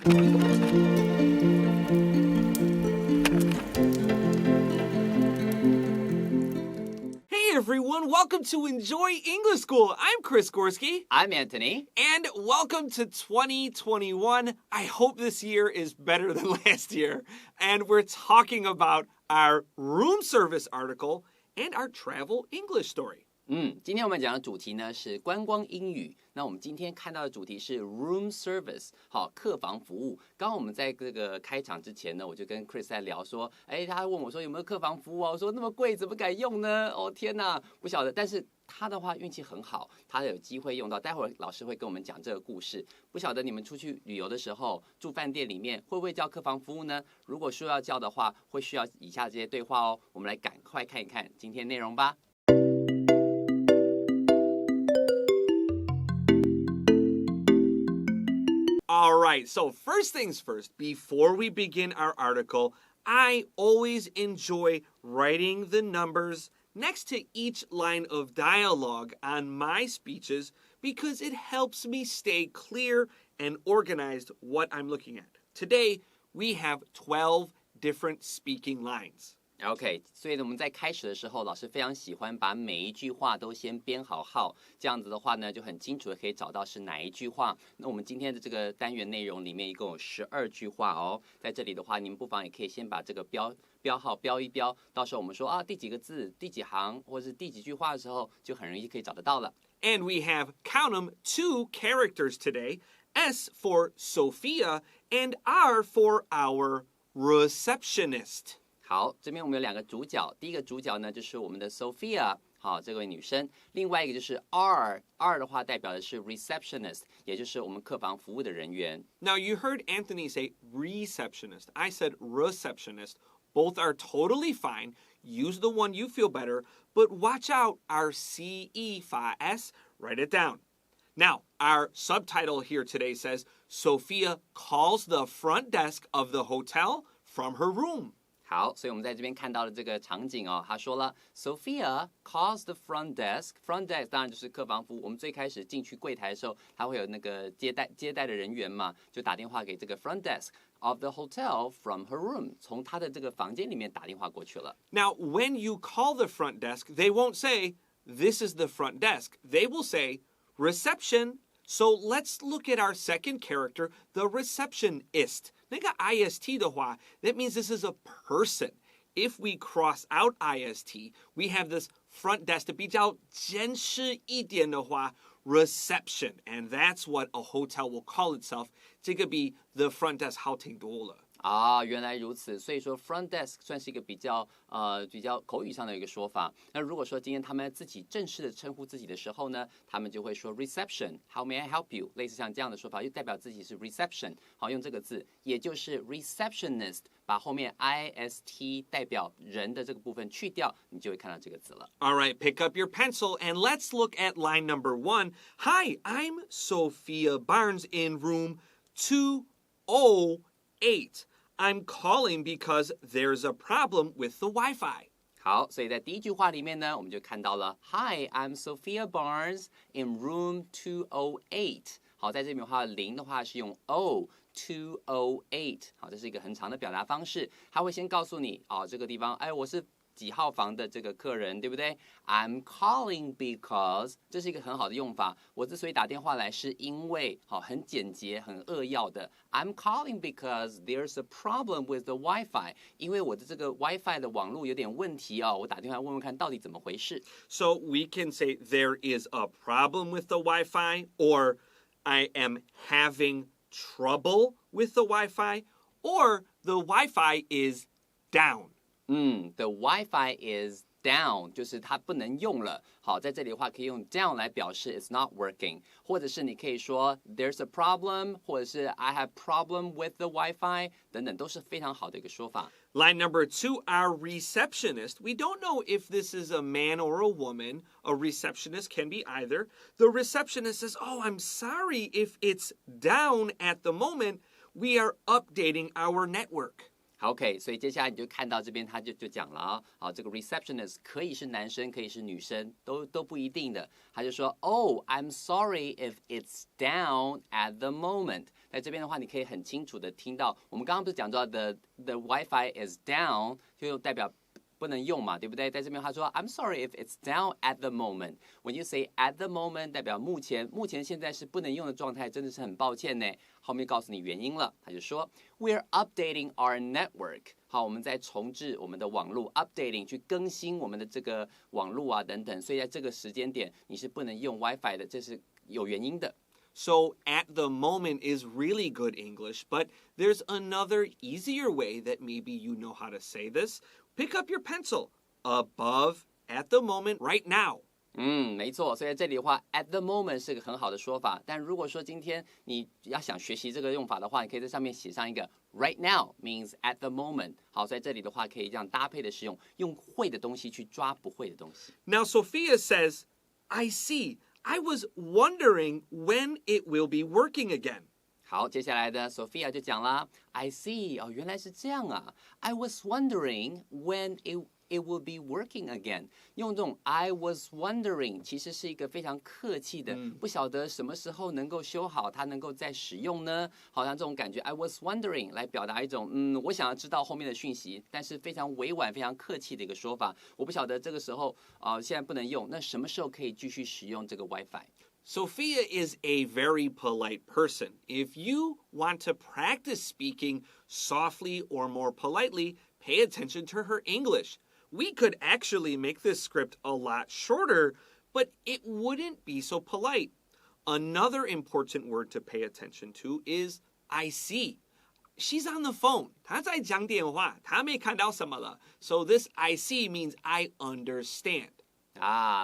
Hey everyone, welcome to Enjoy English School. I'm Chris Gorski. I'm Anthony. And welcome to 2021. I hope this year is better than last year. And we're talking about our room service article and our travel English story. 今天我们讲的主题呢是观光英语。那我们今天看到的主题是 room service， 好，客房服务。刚刚我们在这个开场之前呢，我就跟 Chris 在聊说，他问我说有没有客房服务啊？我说那么贵怎么敢用呢？哦天哪，不晓得。但是他的话运气很好，他有机会用到。待会儿老师会跟我们讲这个故事。不晓得你们出去旅游的时候，住饭店里面会不会叫客房服务呢？如果说要叫的话，会需要以下这些对话哦。我们来赶快看一看今天内容吧。All right, so first things first, before we begin our article, I always enjoy writing the numbers next to each line of dialogue on my speeches because it helps me stay clear and organized what I'm looking at. Today, we have 12 different speaking lines. OK， 所以我们在开始的时候，老师非常喜欢把每一句话都先编好号，这样子的话呢，就很清楚的可以找到是哪一句话。那我们今天的这个单元内容里面一共有12句话哦，在这里的话，你们不妨也可以先把这个标号标一标，到时候我们说啊第几个字、第几行或者是第几句话的时候，就很容易可以找得到了。And we have, count them, 2 characters today, S for Sophia and R for our receptionist. 好，这边我们有2个主角，第一个主角呢就是我们的 Sophia， 好，这位女生，另外一个就是 R 的话代表的是 receptionist， 也就是我们客房服务的人员。Now you heard Anthony say receptionist. I said receptionist. Both are totally fine. Use the one you feel better, but watch out our CE-FA-S. Write it down. Now, our subtitle here today says, Sophia calls the front desk of the hotel from her room. 好，所以我们在这边看到了这个场景哦，他说了 ，Sophia calls the front desk。front desk 当然就是客房服务。我们最开始进去柜台的时候，他会有那个接待的人员嘛，就打电话给这个 front desk of the hotel from her room， 从他的这个房间里面打电话过去了。Now, when you call the front desk, they won't say, this is the front desk. They will say, reception. So let's look at our second character, the receptionist. 那个 ist 的话, that means this is a person. If we cross out ist, we have this front desk 比较正式一点的话, reception. And that's what a hotel will call itself. 这个比 the front desk 好听多了。啊，原来如此，所以说 front desk 算是一个比较口语上的一个说法。那如果说今天他们自己正式的称呼自己的时候呢，他们就会说 reception。How may I help you？ 类似像这样的说法，就代表自己是 reception。好，用这个字，也就是 receptionist， 把后面 ist 代表人的这个部分去掉，你就会看到这个字了。All right, pick up your pencil and let's look at line number 1. Hi, I'm Sophia Barnes in room 208. I'm calling because there's a problem with the Wi-Fi. 好，所以在第一句话里面呢，我们就看到了 Hi, I'm Sophia Barnes in room 208. 好，在这边的话0的话是用 208. 好，这是一个很长的表达方式，它会先告诉你这个地方，我是几号房的这个客人，对不对 ？I'm calling because 这是一个很好的用法。我之所以打电话来，是因为很简洁、很扼要的。I'm calling because there's a problem with the Wi-Fi， 因为我的这个 Wi-Fi 的网络有点问题哦，我打电话问问看到底怎么回事。So we can say there is a problem with the Wi-Fi, or I am having trouble with the Wi-Fi, or the Wi-Fi is down. The Wi-Fi is down， 就是它不能用了。好，在这里的话可以用 down 来表示 it's not working， 或者是你可以说 there's a problem， 或者是 I have problem with the Wi-Fi 等等，都是非常好的一个说法。Line number 2, our receptionist. We don't know if this is a man or a woman. A receptionist can be either. The receptionist says, oh, I'm sorry if it's down at the moment. We are updating our network. OK， 所以接下来你就看到这边他就讲了啊，好，这个 receptionist 可以是男生，可以是女生，都不一定的。他就说 ，Oh, I'm sorry if it's down at the moment。在这边的话，你可以很清楚的听到，我们刚刚不是讲到 the Wi-Fi is down， 就代表不能用嘛，对不对？在这边他说 I'm sorry if it's down at the moment. When you say at the moment， 代表目前现在是不能用的状态，真的是很抱歉呢。后面告诉你原因了，他就说 We're updating our network。好，我们在重置我们的网络 ，updating 去更新我们的这个网络啊等等，所以在这个时间点你是不能用 WiFi 的，这是有原因的。So at the moment is really good English, but there's another easier way that maybe you know how to say this. Pick up your pencil. Above, at the moment, right now. 没错，所以在这里的话 at the moment 是个很好的说法，但如果说今天你要想学习这个用法的话，你可以在上面写上一个 right now means at the moment。好，在这里的话可以这样搭配的使用，用会的东西去抓不会的东西。Now Sophia says, I see. I was wondering when it will be working again. 好，接下来的 Sophia 就讲啦 I see， 哦，原来是这样啊 I was wondering when it will be working again。 用这种 I was wondering 其实是一个非常客气的，不晓得什么时候能够修好，它能够再使用呢？好像这种感觉 I was wondering 来表达一种我想要知道后面的讯息，但是非常委婉非常客气的一个说法。我不晓得这个时候现在不能用，那什么时候可以继续使用这个 WiFi？ Sophia is a very polite person. If you want to practice speaking softly or more politely, pay attention to her English. We could actually make this script a lot shorter, but it wouldn't be so polite. Another important word to pay attention to is I see. She's on the phone. 她在讲电话，她没看到什么了。So this I see means I understand.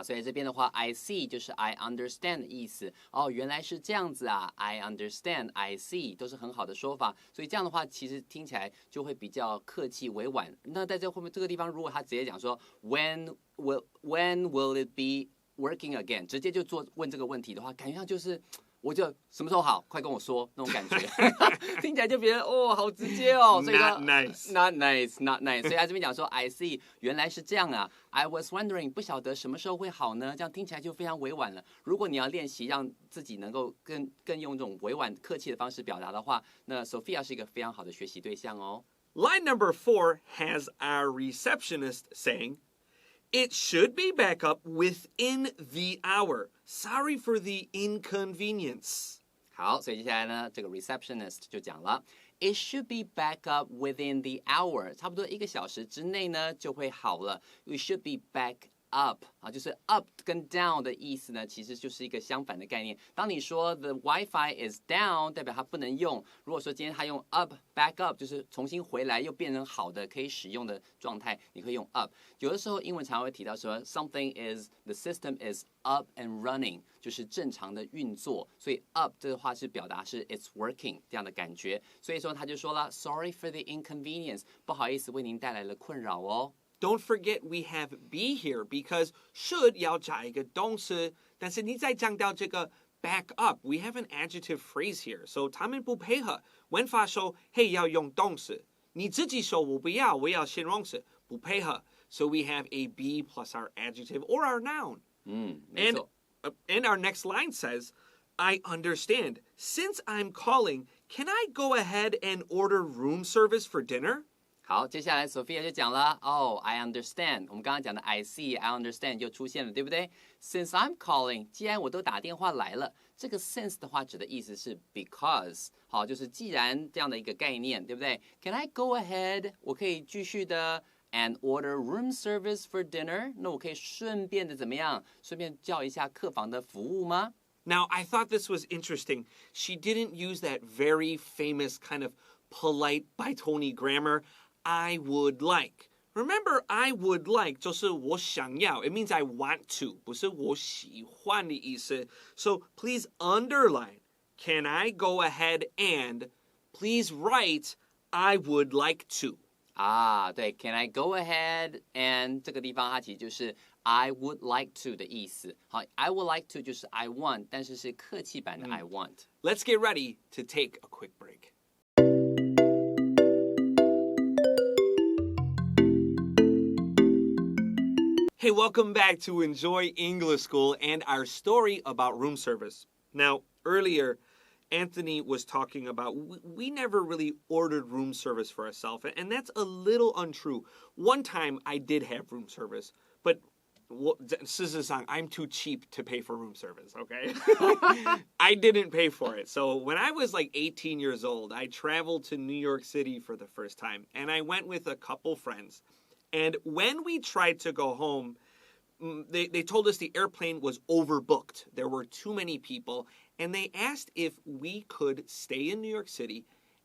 所以这边的话 I see 就是 I understand 的意思。原来是这样子啊 I understand, I see 都是很好的说法。所以这样的话其实听起来就会比较客气委婉。那在这后面这个地方，如果他直接讲说 When will it be working again， 直接就问这个问题的话，感觉上就是我就什么时候好，快跟我说那种感觉，听起来就觉得好直接哦。所以 Not nice. Not nice, not nice. 所以他这边讲说 I see， 原来是这样啊。I was wondering， 不晓得什么时候会好呢？这样听起来就非常委婉了。如果你要练习让自己能够更用这种委婉客气的方式表达的话，那 Sophia 是一个非常好的学习对象哦。Line number 4 has our receptionist saying,It should be back up within the hour. Sorry for the inconvenience. 好，所以接下来呢，这个 receptionist 就讲了 It should be back up within the hour， 差不多1个小时之内呢就会好了。We should be back up 就是 up 跟 down 的意思呢，其实就是一个相反的概念。当你说 the Wi-Fi is down， 代表它不能用。如果说今天它用 up back up， 就是重新回来又变成好的可以使用的状态，你会用 up。有的时候英文常会提到说 something is the system is up and running， 就是正常的运作。所以 up 这个话是表达是 it's working 这样的感觉。所以说他就说了 Sorry for the inconvenience， 不好意思为您带来了困扰哦。Don't forget we have be here because should 要加一个动词，但是你在讲到这个 back up, we have an adjective phrase here, so 他们不配合。文法说 hey 要用动词，你自己说我不要，我要形容词，不配合。So we have a be plus our adjective or our noun. 没错。And our next line says, I understand. Since I'm calling, can I go ahead and order room service for dinner?好，接下来 Sophia 就讲了I understand。我们刚刚讲的 I see, I understand 就出现了，对不对 ？Since I'm calling， 既然我都打电话来了，这个 since 的话指的意思是 because， 好，就是既然这样的一个概念，对不对 ？Can I go ahead？ 我可以继续的 and order room service for dinner？ 那我可以顺便的怎么样？顺便叫一下客房的服务吗？ Now, I thought this was interesting. She didn't use that very famous kind of polite by Tony grammar.I would like. Remember, I would like 就是我想要 It means I want to 不是我喜欢的意思 So please underline Can I go ahead and Please write I would like to 对 Can I go ahead and 这个地方它其实就是 I would like to 的意思好 I would like to 就是 I want 但是是客气版的 I want Let's get ready to take a quick break Okay, welcome back to Enjoy English School and our story about room service. Now, earlier, Anthony was talking about we never really ordered room service for ourselves, and that's a little untrue. One time I did have room service, but I'm too cheap to pay for room service, okay? I didn't pay for it. So when I was like 18 years old, I traveled to New York City for the first time, and I went with a couple friends. And when we tried to go home, they told us the airplane was overbooked. There were too many people, and they asked if we could stay in New York City.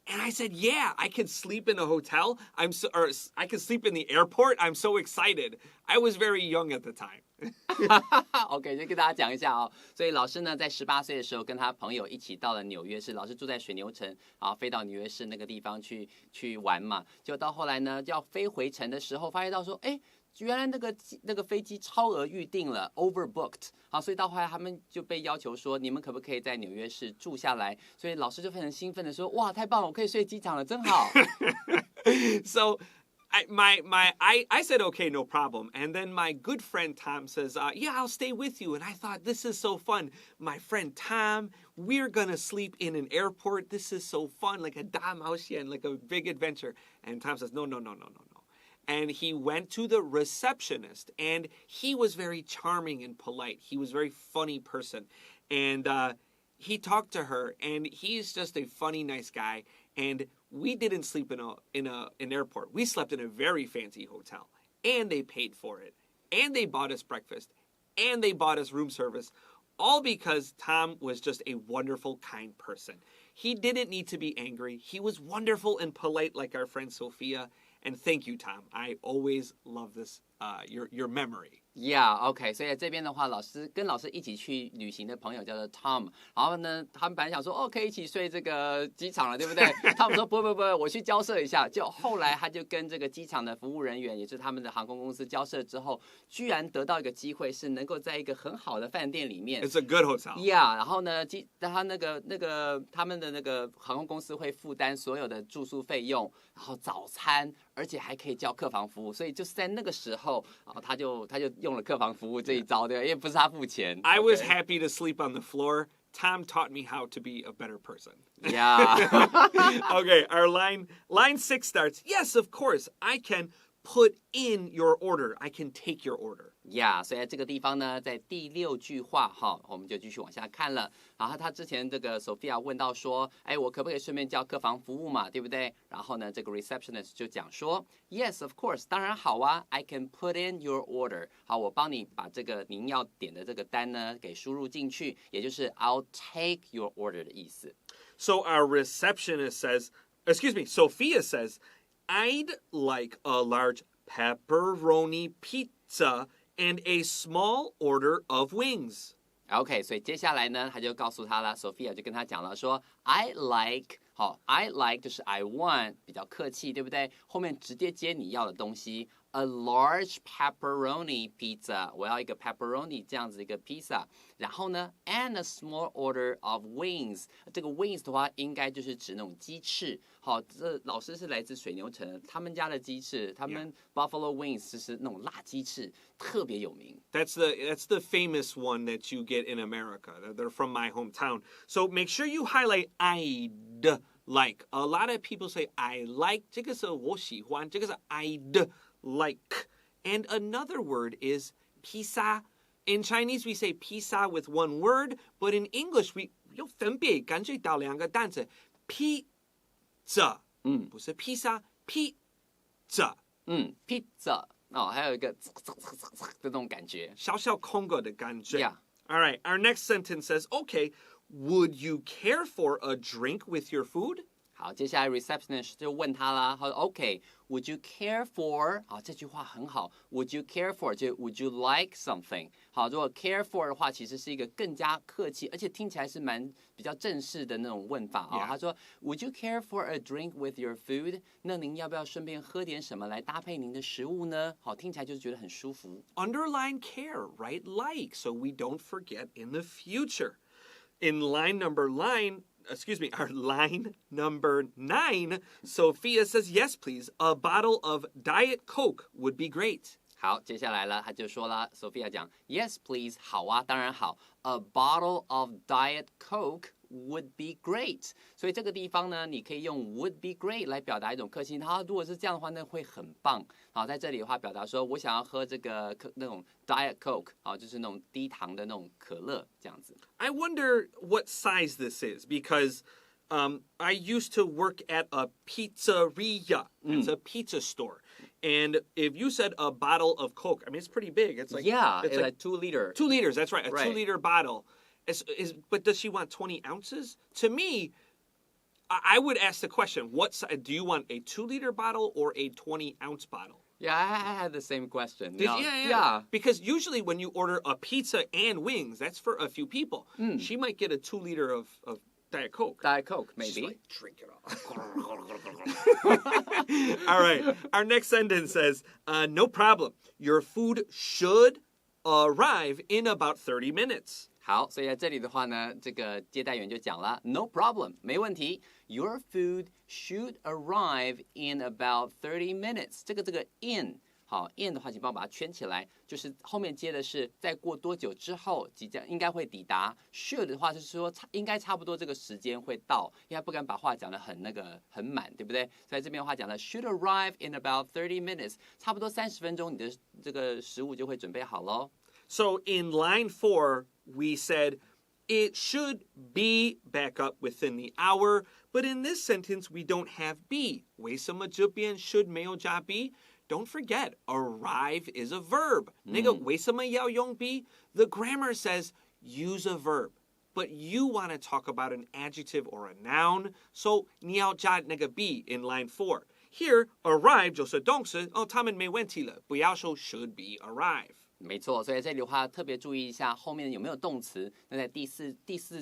And I said, yeah, I could sleep in a hotel. I could sleep in the airport. I'm so excited. I was very young at the time. OK， 就跟大家讲一下哦。所以老师呢，在18岁的时候，跟他朋友一起到了纽约市。老师住在水牛城，然后飞到纽约市那个地方去玩嘛。就到后来呢，要飞回程的时候，发现到说，哎，原来那个飞机超额预定了 ，overbooked。好，所以到后来他们就被要求说，你们可不可以在纽约市住下来？所以老师就非常兴奋的说，哇，太棒了，我可以睡机场了，真好。So I said, okay, no problem. And then my good friend Tom says, yeah, I'll stay with you. And I thought, this is so fun. My friend Tom, we're going to sleep in an airport. This is so fun, like a damauxian, like a big adventure. And Tom says, no. And he went to the receptionist, and he was very charming and polite. He was a very funny person. And he talked to her, and he's just a funny, nice guy. And we didn't sleep in an airport. We slept in a very fancy hotel, and they paid for it, and they bought us breakfast, and they bought us room service, all because Tom was just a wonderful, kind person. He didn't need to be angry. He was wonderful and polite like our friend Sophia. And thank you, Tom. I always love this, your memory. Yeah, OK， 所以这边的话，跟老师一起去旅行的朋友叫做 Tom， 然后呢，他们本来想说，可以一起睡这个机场了，对不对？Tom 说不，我去交涉一下。就后来他就跟这个机场的服务人员，也就是他们的航空公司交涉之后，居然得到一个机会，是能够在一个很好的饭店里面。It's a good hotel. Yeah， 然后呢，他他们的那个航空公司会负担所有的住宿费用，然后早餐，而且还可以叫客房服务，所以就是在那个时候，他就用了客房服务这一招，对吧？因为不是他付钱。I was happy to sleep on the floor. Tom taught me how to be a better person. Yeah. Okay, our line 6 starts. Yes, of course, I can put in your order. I can take your order. Yeah， 所以在这个地方呢，在第6句话哈，我们就继续往下看了。然后他之前这个 Sophia 问到说，我可不可以顺便叫客房服务嘛，对不对？然后呢，这个 receptionist 就讲说 ，Yes, of course， 当然好啊 ，I can put in your order。好，我帮你把这个您要点的这个单呢给输入进去，也就是 I'll take your order 的意思。So our receptionist says, Sophia says, I'd like a large pepperoni pizza and a small order of wings. OK， 所以接下来呢，他就告诉他了 ，Sophia 就跟他讲了说 ，I like， 好 ，I like 就是 I want， 比较客气，对不对？后面直接接你要的东西 ，a large pepperoni pizza， 我要一个 pepperoni 这样子一个 pizza， 然后呢 ，and a small order of wings， 这个 wings 的话，应该就是指那种鸡翅。好，这老师是来自水牛城，他们家的鸡翅，他们 Buffalo Wings 就是那种辣鸡翅，特别有名。That's the famous one that you get in America. They're from my hometown. So make sure you highlight I'd like. A lot of people say I like. 这个是我喜欢，这个是 I'd like. And another word is pizza. In Chinese we say pizza with one word, but in English we 有分别干脆到两个单词 pizza， 不是 pizza，pizza， pizza。还有一个的那种感觉，小小空格的感觉。Yeah. All right, our next sentence says, okay, would you care for a drink with your food? 好，接下来 receptionist 就问他啦，他说 OK，would you care for？ 好，这句话很好 ，would you care for 就 would you like something？ 好，如果 care for 的话，其实是一个更加客气，而且听起来是比较正式的那种问法啊。他说 Would you care for a drink with your food？ 那您要不要顺便喝点什么来搭配您的食物呢？好，听起来就是觉得很舒服。Underline care, right? Like, so we don't forget in the future. In line number 9, Sophia says, yes, please, a bottle of Diet Coke would be great. 好，接下来了，他就说了 ，Sophia 讲 ，Yes, please， 好啊，当然好。A bottle of Diet Coke would be great。所以这个地方呢，你可以用 would be great 来表达一种客气。它如果是这样的话，那会很棒。好，在这里的话，表达说我想要喝这个那种 Diet Coke， 好，就是那种低糖的那种可乐这样子。I wonder what size this is because I used to work at a pizzeria. It's a pizza store. And if you said a bottle of Coke, I mean, it's pretty big. It's like it's like 2 liter. 2 liters, that's right. A Right. 2-liter bottle. But does she want 20 ounces? To me, I would ask the question, do you want a 2-liter bottle or a 20-ounce bottle? Yeah, I had the same question. Yeah. Because usually when you order a pizza and wings, that's for a few people. She might get a 2-liter of Diet Coke. Diet Coke, maybe. Just like, drink it all. All right. Our next sentence says, no problem. Your food should arrive in about 30 minutes. 好，所以在这里的话呢，这个接待员就讲了 ，No problem， 没问题。Your food should arrive in about 30 minutes。这个 in， 好 in 的话，请帮我把它圈起来，就是后面接的是再过多久之后即将应该会抵达。Should 的话是说应该差不多这个时间会到，因为他不敢把话讲得很很满，对不对？所以这边的话讲了 should arrive in about 30 minutes， 差不多30分钟，你的这个食物就会准备好咯。So in line 4, we said it should be back up within the hour, but in this sentence we don't have be. 为什么这边 should 没有加 be? Don't forget, arrive is a verb. 那个为什么要用 be? The grammar says use a verb, but you want to talk about an adjective or a noun, so 你要加那个 be in line 4. Here, arrive 就是动词，他们没问题了，不要说 should be arrive. 没错，所以这里的话特别注意一下后面有没有动词。那在第四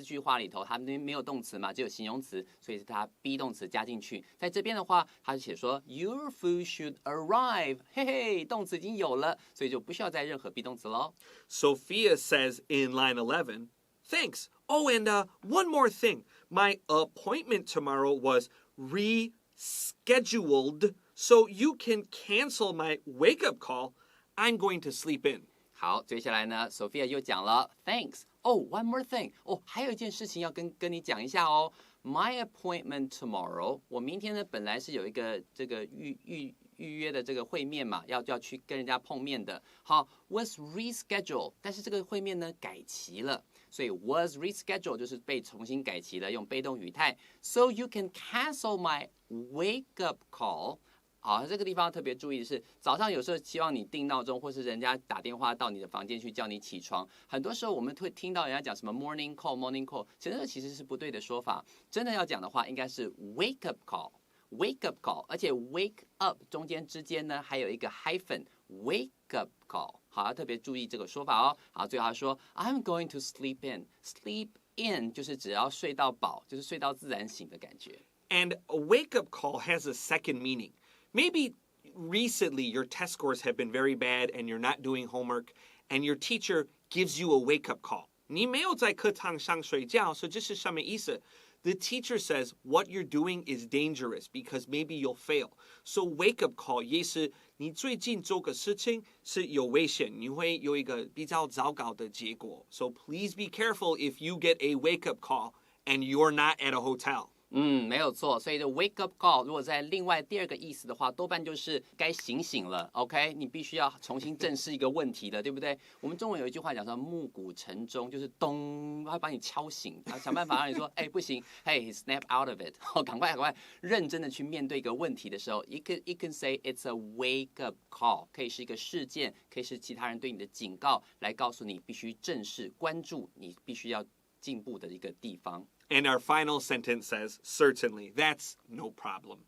句话里头，它没有动词嘛，只有形容词，所以是它 be 动词加进去。在这边的话，它写说 Your food should arrive， 嘿嘿，动词已经有了，所以就不需要再任何 be 动词咯。Sophia says in line 11, thanks. Oh, and one more thing. My appointment tomorrow was rescheduled, so you can cancel my wake-up call. I'm going to sleep in. 好，接下来呢 ，Sophia 又讲了 ，Thanks. Oh, one more thing. 还有一件事情要跟你讲一下哦。My appointment tomorrow. 我明天呢本来是有一个这个预约的这个会面嘛，要去跟人家碰面的。好 ，was rescheduled， 但是这个会面呢改期了。所以 was rescheduled 就是被重新改期了，用被动语态。So you can cancel my wake-up call. 好，这个地方特别注意的是，早上有时候希望你定闹钟，或是人家打电话到你的房间去叫你起床。很多时候我们会听到人家讲什么 morning call， 其实这其实是不对的说法。真的要讲的话，应该是 wake up call，wake up call， 而且 wake up 中间之间呢还有一个 hyphen，wake up call。好，要特别注意这个说法哦。好，最后他说 I'm going to sleep in，sleep in 就是只要睡到饱，就是睡到自然醒的感觉。And a wake-up call has a second meaning. Maybe recently your test scores have been very bad and you're not doing homework and your teacher gives you a wake-up call. 你没有在课堂上睡觉，所以这是什么意思？ The teacher says what you're doing is dangerous because maybe you'll fail. So wake-up call 也是你最近做个事情是有危险，你会有一个比较糟糕的结果。So please be careful if you get a wake-up call and you're not at a hotel. 没有错，所以的 wake up call 如果在另外第二个意思的话，多半就是该醒了 ，OK？ 你必须要重新正视一个问题了，对不对？我们中文有一句话讲说暮鼓晨钟，就是咚，他会把你敲醒，想办法让你说，不行，嘿 ，snap out of it， 赶快认真的去面对一个问题的时候 ，you can say it's a wake up call， 可以是一个事件，可以是其他人对你的警告，来告诉你必须正视、关注你必须要进步的一个地方。And our final sentence says, certainly, that's no problem.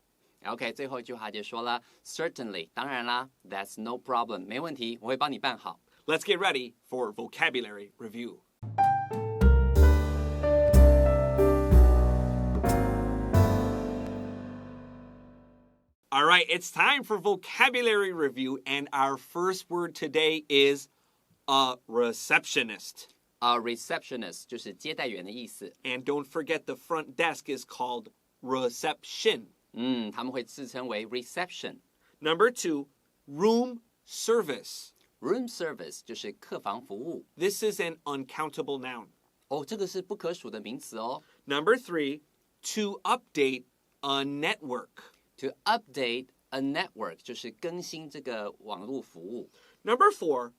OK， 最后一句话就说了 ，certainly， 当然啦 ，that's no problem， 没问题，我会帮你办好。Let's get ready for vocabulary review. All right, it's time for vocabulary review, and our first word today is a receptionist.A receptionist 就是接待员的意思。And don't forget the front desk is called reception. 他们会自称为 reception. Number 2, room service. Room service 就是客房服务。This is an uncountable noun. 哦，这个是不可数的名词哦。Number 3, to update a network. To update a network 就是更新这个网络服务。Number 4,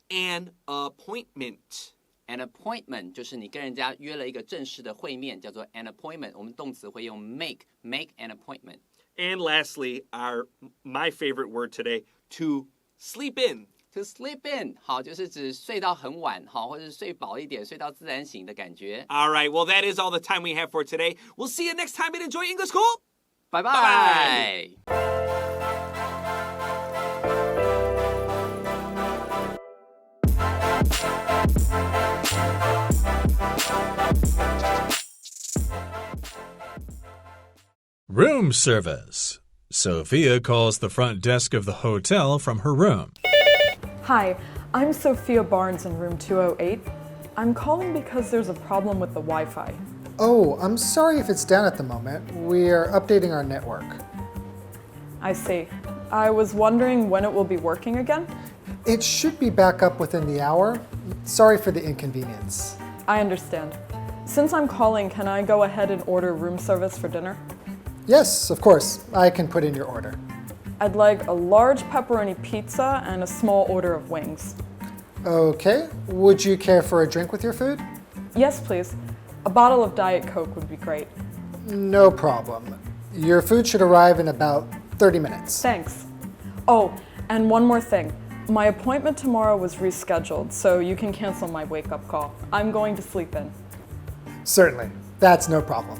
an appointment. An appointment 就是你跟人家约了一个正式的会面，叫做 an appointment。我们动词会用 make an appointment。And lastly, my favorite word today, to sleep in. To sleep in 好，就是指睡到很晚，好，或者是睡饱一点，睡到自然醒的感觉。All right, well, that is all the time we have for today. We'll see you next time at Enjoy English School. 拜拜。Room service. Sophia calls the front desk of the hotel from her room. Hi, I'm Sophia Barnes in room 208. I'm calling because there's a problem with the Wi-Fi. Oh, I'm sorry if it's down at the moment. We are updating our network. I see. I was wondering when it will be working again? It should be back up within the hour. Sorry for the inconvenience. I understand. Since I'm calling, can I go ahead and order room service for dinner? Yes, of course. I can put in your order. I'd like a large pepperoni pizza and a small order of wings. Okay. Would you care for a drink with your food? Yes, please. A bottle of Diet Coke would be great. No problem. Your food should arrive in about 30 minutes. Thanks. Oh, and one more thing. My appointment tomorrow was rescheduled, so you can cancel my wake-up call. I'm going to sleep in. Certainly. That's no problem.